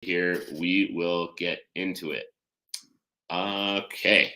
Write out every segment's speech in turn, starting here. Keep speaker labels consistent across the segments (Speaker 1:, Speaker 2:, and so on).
Speaker 1: Here we will get into it. Okay.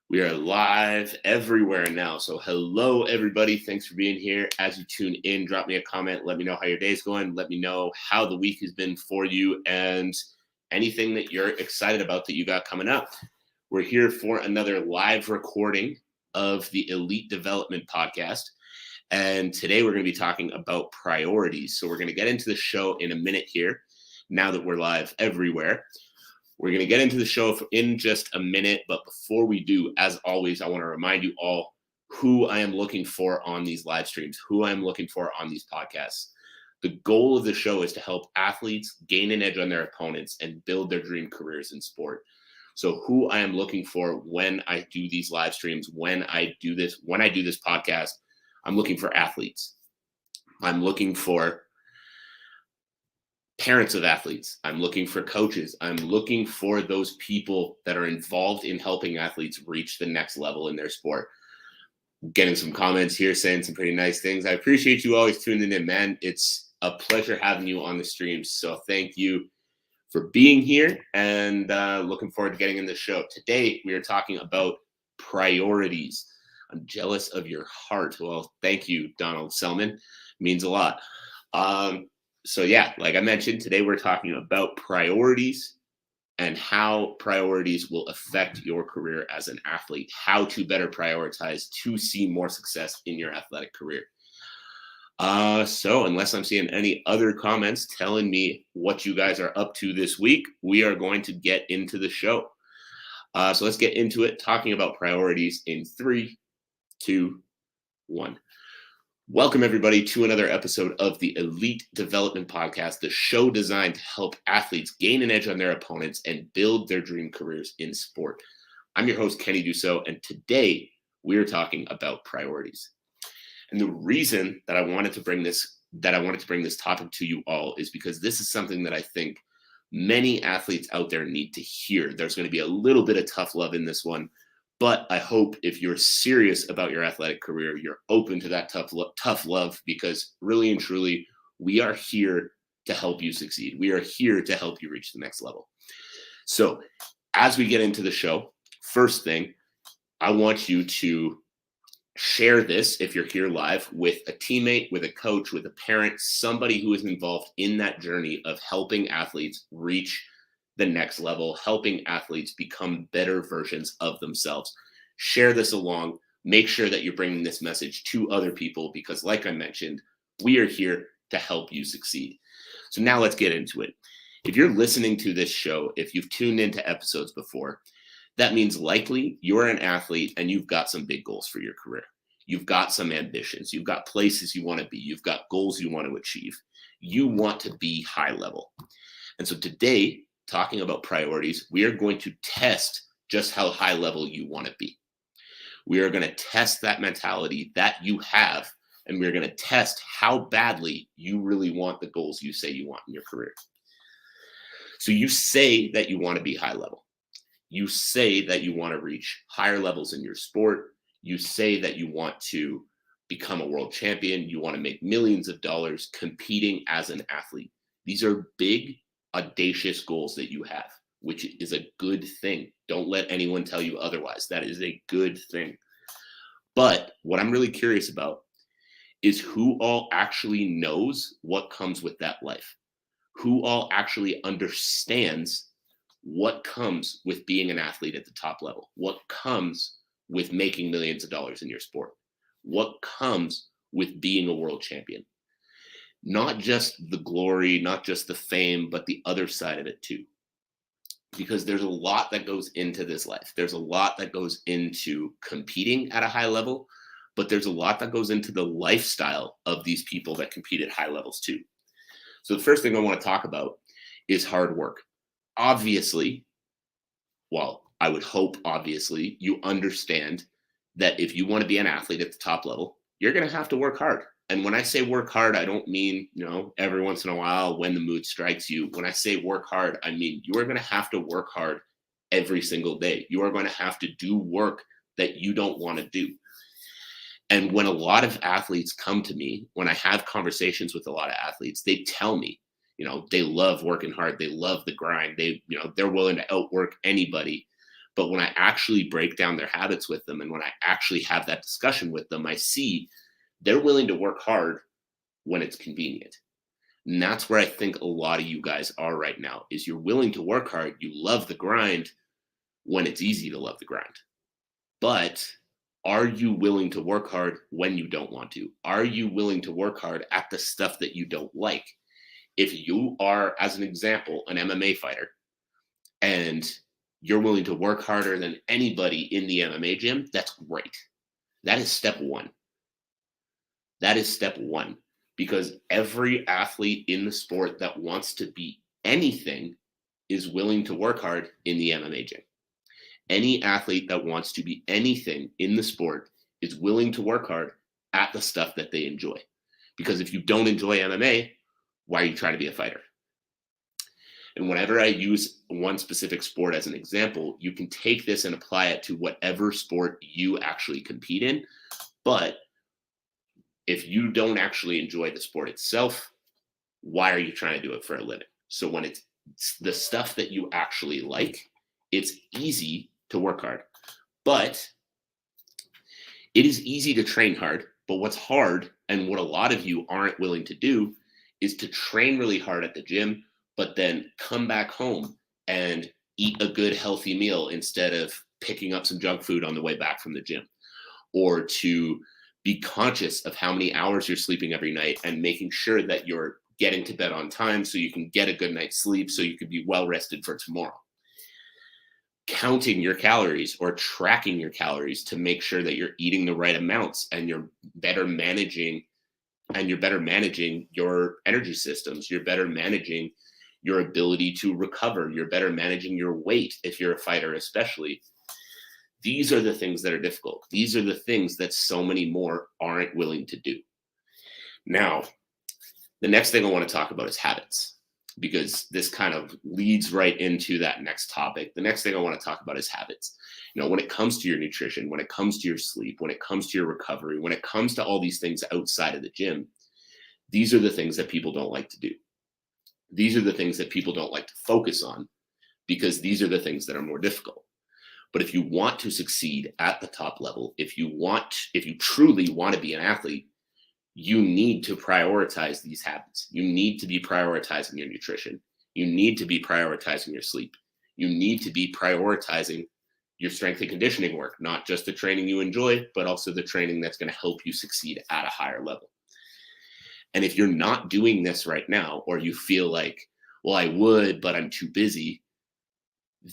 Speaker 1: We are live everywhere now. So hello everybody. Thanks for being here. As you tune in, drop me a comment. Let me know how your day's going. Let me know how the week has been for you and anything that you're excited about that you got coming up. We're here for another live recording of the Elite Development Podcast. And today we're going to be talking about priorities. So we're going to get into the show in a minute here. Now that we're live everywhere, we're going to get into the show in just a minute. But before we do, as always, I want to remind you all who I am looking for on these live streams, who I'm looking for on these podcasts. The goal of the show is to help athletes gain an edge on their opponents and build their dream careers in sport. So who I am looking for when I do these live streams, when I do this podcast, I'm looking for athletes. I'm looking for parents of athletes. I'm looking for coaches. I'm looking for those people that are involved in helping athletes reach the next level in their sport. Getting some comments here saying some pretty nice things. I appreciate you always tuning in, man. It's a pleasure having you on the streams. So thank you for being here and looking forward to getting in the show. Today, we are talking about priorities. I'm jealous of your heart. Well, thank you, Donald Selman. Means a lot. So yeah, like I mentioned, today we're talking about priorities and how priorities will affect your career as an athlete, how to better prioritize to see more success in your athletic career. So unless I'm seeing any other comments telling me what you guys are up to this week, we are going to get into the show. So let's get into it, talking about priorities in 3, 2, 1. Welcome, everybody, to another episode of the Elite Development Podcast, the show designed to help athletes gain an edge on their opponents and build their dream careers in sport. I'm your host, Kenny Dusseault, and today we are talking about priorities. And the reason that I wanted to bring this topic to you all is because this is something that I think many athletes out there need to hear. There's going to be a little bit of tough love in this one. But I hope if you're serious about your athletic career, you're open to that tough love, because really and truly, we are here to help you succeed. We are here to help you reach the next level. So as we get into the show, first thing, I want you to share this, if you're here live, with a teammate, with a coach, with a parent, somebody who is involved in that journey of helping athletes reach the next level, helping athletes become better versions of themselves. Share this along. Make sure that you're bringing this message to other people, because like I mentioned, we are here to help you succeed. So now let's get into it. If you're listening to this show, if you've tuned into episodes before, that means likely you're an athlete and you've got some big goals for your career. You've got some ambitions. You've got places you want to be. You've got goals you want to achieve. You want to be high level. And so today, talking about priorities, we are going to test just how high level you want to be. We are going to test that mentality that you have, and we're going to test how badly you really want the goals you say you want in your career. So you say that you want to be high level. You say that you want to reach higher levels in your sport. You say that you want to become a world champion. You want to make millions of dollars competing as an athlete. These are big, audacious goals that you have, which is a good thing. Don't let anyone tell you otherwise. That is a good thing. But what I'm really curious about is who all actually knows what comes with that life, who all actually understands what comes with being an athlete at the top level, what comes with making millions of dollars in your sport, what comes with being a world champion. Not just the glory, not just the fame, but the other side of it too. Because there's a lot that goes into this life. There's a lot that goes into competing at a high level, but there's a lot that goes into the lifestyle of these people that compete at high levels too. So the first thing I want to talk about is hard work. Obviously, well, I would hope, obviously, you understand that if you want to be an athlete at the top level, you're going to have to work hard. And when I say work hard, I don't mean, every once in a while when the mood strikes you. When I say work hard, I mean you are going to have to work hard every single day. You are going to have to do work that you don't want to do. And when a lot of athletes come to me, when I have conversations with a lot of athletes, they tell me, They love working hard. They love the grind. They're willing to outwork anybody. But when I actually break down their habits with them and when I actually have that discussion with them, I see they're willing to work hard when it's convenient. And that's where I think a lot of you guys are right now is you're willing to work hard. You love the grind when it's easy to love the grind. But are you willing to work hard when you don't want to? Are you willing to work hard at the stuff that you don't like? If you are, as an example, an MMA fighter and you're willing to work harder than anybody in the MMA gym, that's great. That is step one. That is step one. Because every athlete in the sport that wants to be anything is willing to work hard in the MMA gym. Any athlete that wants to be anything in the sport is willing to work hard at the stuff that they enjoy. Because if you don't enjoy MMA, why are you trying to be a fighter? And whenever I use one specific sport as an example, you can take this and apply it to whatever sport you actually compete in. But if you don't actually enjoy the sport itself, why are you trying to do it for a living? So when it's the stuff that you actually like, it's easy to work hard. But it is easy to train hard. But what's hard, and what a lot of you aren't willing to do, is to train really hard at the gym, but then come back home and eat a good, healthy meal instead of picking up some junk food on the way back from the gym, or to be conscious of how many hours you're sleeping every night and making sure that you're getting to bed on time so you can get a good night's sleep so you can be well rested for tomorrow. Counting your calories or tracking your calories to make sure that you're eating the right amounts and you're better managing your energy systems. You're better managing your ability to recover. You're better managing your weight if you're a fighter, especially. These are the things that are difficult. These are the things that so many more aren't willing to do. Now, the next thing I want to talk about is habits, because this kind of leads right into that next topic. The next thing I want to talk about is habits. When it comes to your nutrition, when it comes to your sleep, when it comes to your recovery, when it comes to all these things outside of the gym, these are the things that people don't like to do. These are the things that people don't like to focus on because these are the things that are more difficult. But if you want to succeed at the top level, if you truly want to be an athlete, you need to prioritize these habits. You need to be prioritizing your nutrition. You need to be prioritizing your sleep. You need to be prioritizing your strength and conditioning work, not just the training you enjoy, but also the training that's going to help you succeed at a higher level. And if you're not doing this right now, or you feel like, well, I would, but I'm too busy,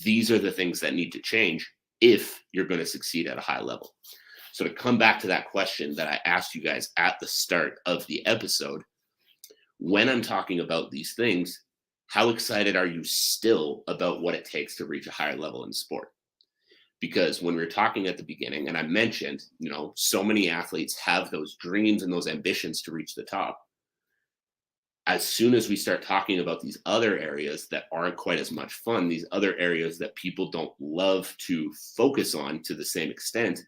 Speaker 1: these are the things that need to change if you're going to succeed at a high level. So to come back to that question that I asked you guys at the start of the episode, when I'm talking about these things, how excited are you still about what it takes to reach a higher level in sport? Because when we were talking at the beginning, and I mentioned, so many athletes have those dreams and those ambitions to reach the top. As soon as we start talking about these other areas that aren't quite as much fun, these other areas that people don't love to focus on to the same extent,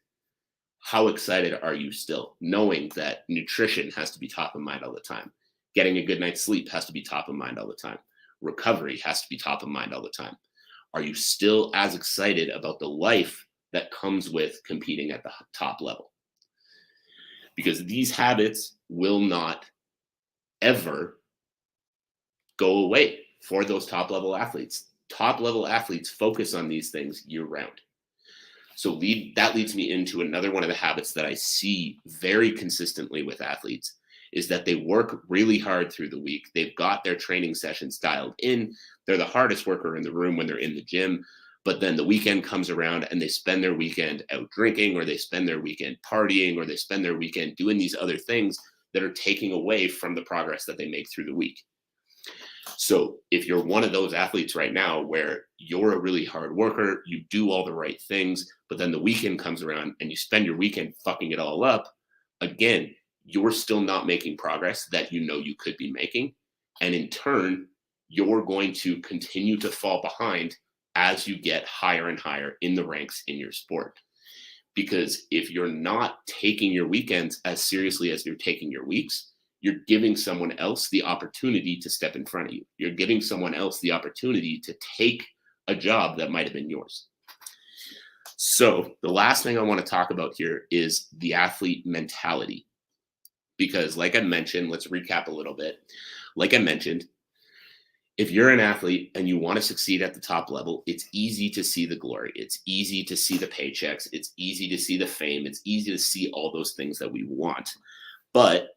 Speaker 1: how excited are you still, knowing that nutrition has to be top of mind all the time? Getting a good night's sleep has to be top of mind all the time. Recovery has to be top of mind all the time. Are you still as excited about the life that comes with competing at the top level? Because these habits will not ever go away for those top level athletes. Top level athletes focus on these things year round. So that leads me into another one of the habits that I see very consistently with athletes is that they work really hard through the week. They've got their training sessions dialed in. They're the hardest worker in the room when they're in the gym. But then the weekend comes around and they spend their weekend out drinking, or they spend their weekend partying, or they spend their weekend doing these other things that are taking away from the progress that they make through the week. So if you're one of those athletes right now where you're a really hard worker, you do all the right things, but then the weekend comes around and you spend your weekend fucking it all up, again, you're still not making progress that you could be making. And in turn, you're going to continue to fall behind as you get higher and higher in the ranks in your sport. Because if you're not taking your weekends as seriously as you're taking your weeks, you're giving someone else the opportunity to step in front of you. You're giving someone else the opportunity to take a job that might have been yours. So the last thing I want to talk about here is the athlete mentality. Because like I mentioned, let's recap a little bit. Like I mentioned, if you're an athlete and you want to succeed at the top level, it's easy to see the glory. It's easy to see the paychecks. It's easy to see the fame. It's easy to see all those things that we want. But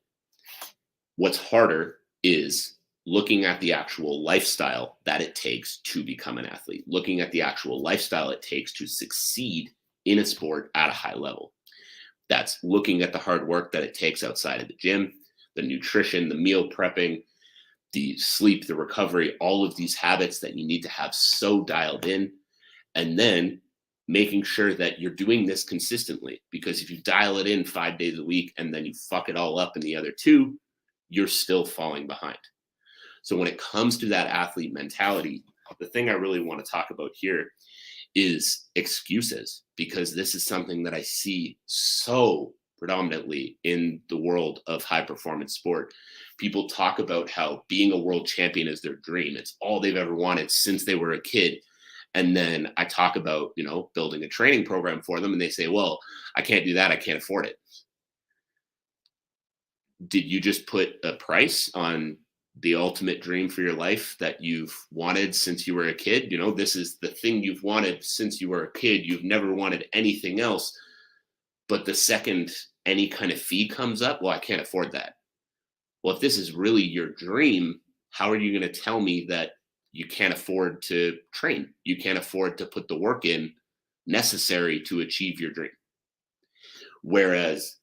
Speaker 1: what's harder is looking at the actual lifestyle that it takes to become an athlete, looking at the actual lifestyle it takes to succeed in a sport at a high level. That's looking at the hard work that it takes outside of the gym, the nutrition, the meal prepping, the sleep, the recovery, all of these habits that you need to have so dialed in, and then making sure that you're doing this consistently. Because if you dial it in 5 days a week and then you fuck it all up in the other two, you're still falling behind. So when it comes to that athlete mentality, the thing I really want to talk about here is excuses, because this is something that I see so predominantly in the world of high performance sport. People talk about how being a world champion is their dream. It's all they've ever wanted since they were a kid. And then I talk about, building a training program for them, and they say, well, I can't do that. I can't afford it. Did you just put a price on the ultimate dream for your life that you've wanted since you were a kid? This is the thing you've wanted since you were a kid. You've never wanted anything else. But the second any kind of fee comes up, well, I can't afford that. Well, if this is really your dream, how are you going to tell me that you can't afford to train? You can't afford to put the work in necessary to achieve your dream. Whereas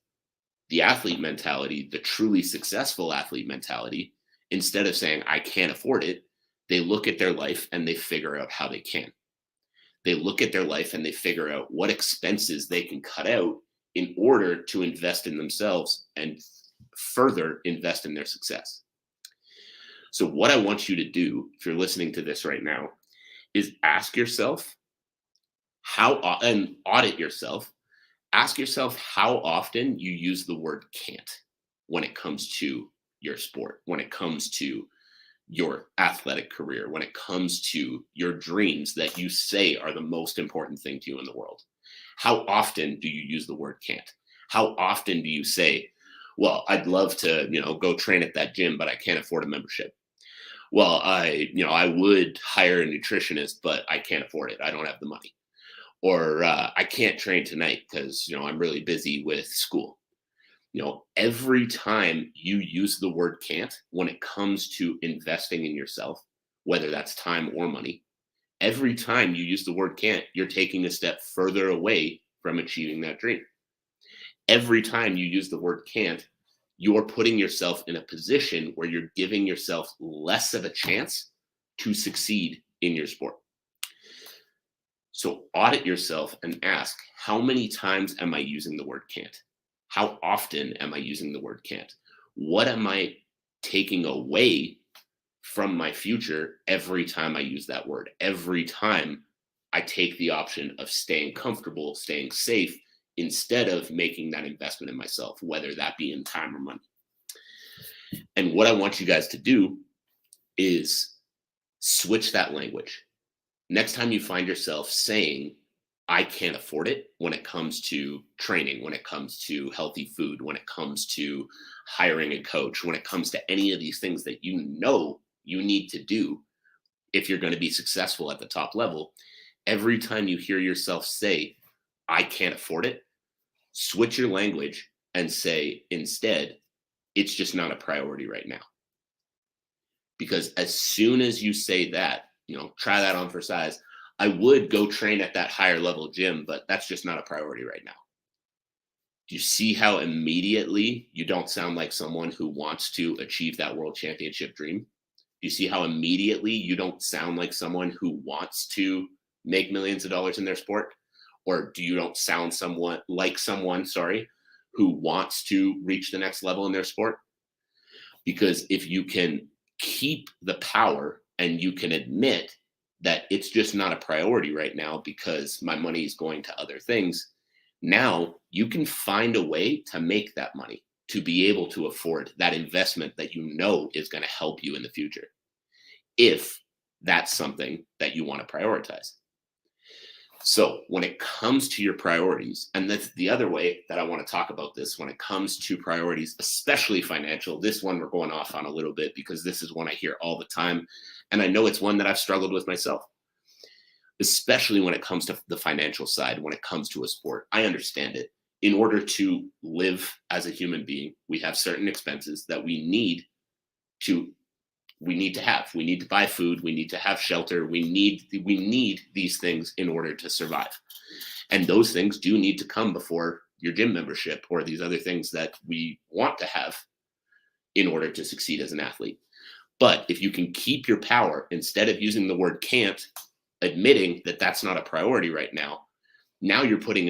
Speaker 1: the athlete mentality, the truly successful athlete mentality, instead of saying, I can't afford it, they look at their life and they figure out how they can. They look at their life and they figure out what expenses they can cut out in order to invest in themselves and further invest in their success. So what I want you to do, if you're listening to this right now, is ask yourself and audit yourself. Ask yourself how often you use the word can't when it comes to your sport, when it comes to your athletic career, when it comes to your dreams that you say are the most important thing to you in the world. How often do you use the word can't? How often do you say, well, I'd love to, go train at that gym, but I can't afford a membership. Well, I would hire a nutritionist, but I can't afford it. I don't have the money. Or I can't train tonight because, I'm really busy with school. Every time you use the word can't when it comes to investing in yourself, whether that's time or money, every time you use the word can't, you're taking a step further away from achieving that dream. Every time you use the word can't, you're putting yourself in a position where you're giving yourself less of a chance to succeed in your sport. So audit yourself and ask, how many times am I using the word can't? How often am I using the word can't? What am I taking away from my future every time I use that word? Every time I take the option of staying comfortable, staying safe, instead of making that investment in myself, whether that be in time or money. And what I want you guys to do is switch that language. Next time you find yourself saying, I can't afford it when it comes to training, when it comes to healthy food, when it comes to hiring a coach, when it comes to any of these things that you need to do if you're going to be successful at the top level, every time you hear yourself say, I can't afford it, switch your language and say instead, it's just not a priority right now. Because as soon as you say that, try that on for size. I would go train at that higher level gym, but that's just not a priority right now. Do you see how immediately you don't sound like someone who wants to achieve that world championship dream? Do you see how immediately you don't sound like someone who wants to make millions of dollars in their sport? Or do you don't sound someone who wants to reach the next level in their sport? Because if you can keep the power and you can admit that it's just not a priority right now because my money is going to other things, now you can find a way to make that money. to be able to afford that investment that you know is going to help you in the future, if that's something that you want to prioritize. So when it comes to your priorities, and that's the other way that I want to talk about this, when it comes to priorities, especially financial, this one we're going off on a little bit because this is one I hear all the time. And I know it's one that I've struggled with myself, especially when it comes to the financial side, when it comes to a sport. I understand it. In order to live as a human being, we have certain expenses that we need to have. We need to buy food. We need to have shelter. We need these things in order to survive. And those things do need to come before your gym membership or these other things that we want to have in order to succeed as an athlete. But if you can keep your power, instead of using the word can't, admitting that that's not a priority right now, now you're putting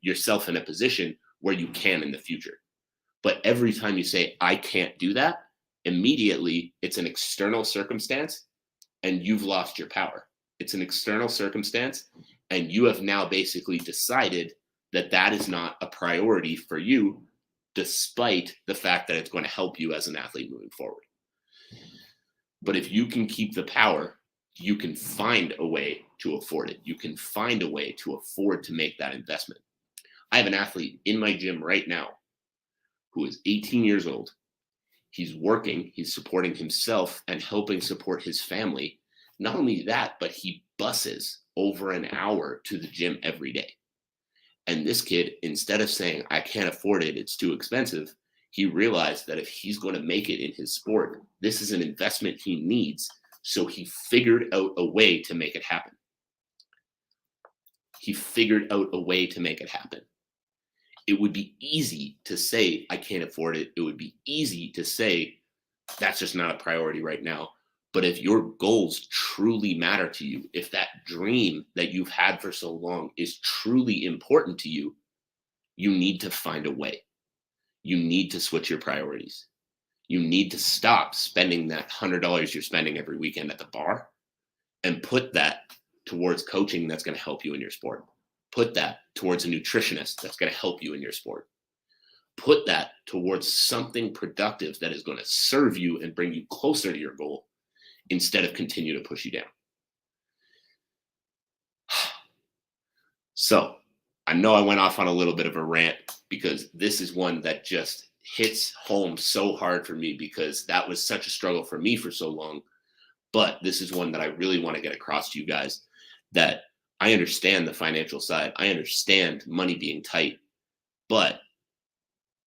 Speaker 1: yourself in a position where you can in the future. But every time you say, I can't do that, immediately it's an external circumstance and you've lost your power. It's an external circumstance and you have now basically decided that that is not a priority for you, despite the fact that it's going to help you as an athlete moving forward. But if you can keep the power, you can find a way to afford it. You can find a way to afford to make that investment. I have an athlete in my gym right now who is 18 years old. He's working, he's supporting himself and helping support his family. Not only that, but he buses over an hour to the gym every day. And this kid, instead of saying, I can't afford it, it's too expensive, he realized that if he's going to make it in his sport, this is an investment he needs. So he figured out a way to make it happen. It would be easy to say, I can't afford it. It would be easy to say, that's just not a priority right now. But if your goals truly matter to you, if that dream that you've had for so long is truly important to you, you need to find a way. You need to switch your priorities. You need to stop spending that $100 you're spending every weekend at the bar and put that towards coaching that's going to help you in your sport. Put that towards a nutritionist that's going to help you in your sport. Put that towards something productive that is going to serve you and bring you closer to your goal instead of continue to push you down. So I know I went off on a little bit of a rant because this is one that just hits home so hard for me because that was such a struggle for me for so long. But this is one that I really want to get across to you guys, that I understand the financial side. I understand money being tight. But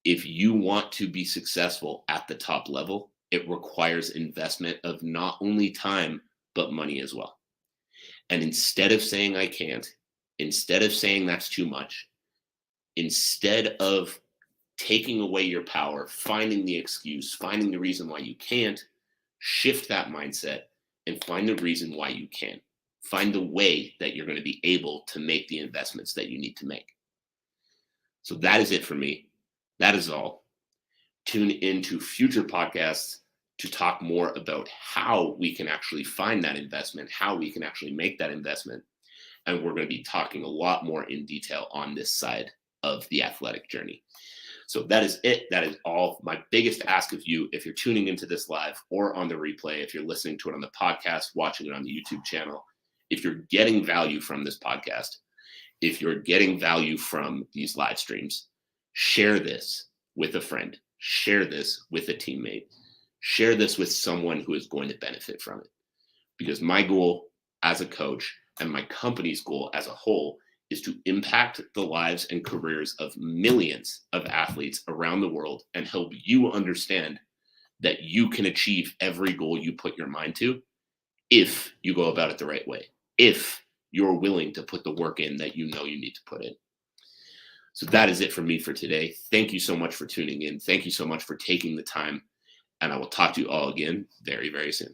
Speaker 1: if you want to be successful at the top level, it requires investment of not only time, but money as well. And instead of saying I can't, instead of saying that's too much, instead of taking away your power, finding the excuse, finding the reason why you can't, shift that mindset and find the reason why you can. Find the way that you're going to be able to make the investments that you need to make. So that is it for me. That is all. Tune into future podcasts to talk more about how we can actually find that investment, how we can actually make that investment. And we're going to be talking a lot more in detail on this side of the athletic journey. So that is it. That is all. My biggest ask of you, if you're tuning into this live or on the replay, if you're listening to it on the podcast, watching it on the YouTube channel, if you're getting value from this podcast, if you're getting value from these live streams, share this with a friend, share this with a teammate, share this with someone who is going to benefit from it. Because my goal as a coach and my company's goal as a whole is to impact the lives and careers of millions of athletes around the world and help you understand that you can achieve every goal you put your mind to if you go about it the right way, if you're willing to put the work in that you know you need to put in. So that is it for me for today. Thank you so much for tuning in. Thank you so much for taking the time. And I will talk to you all again very, very soon.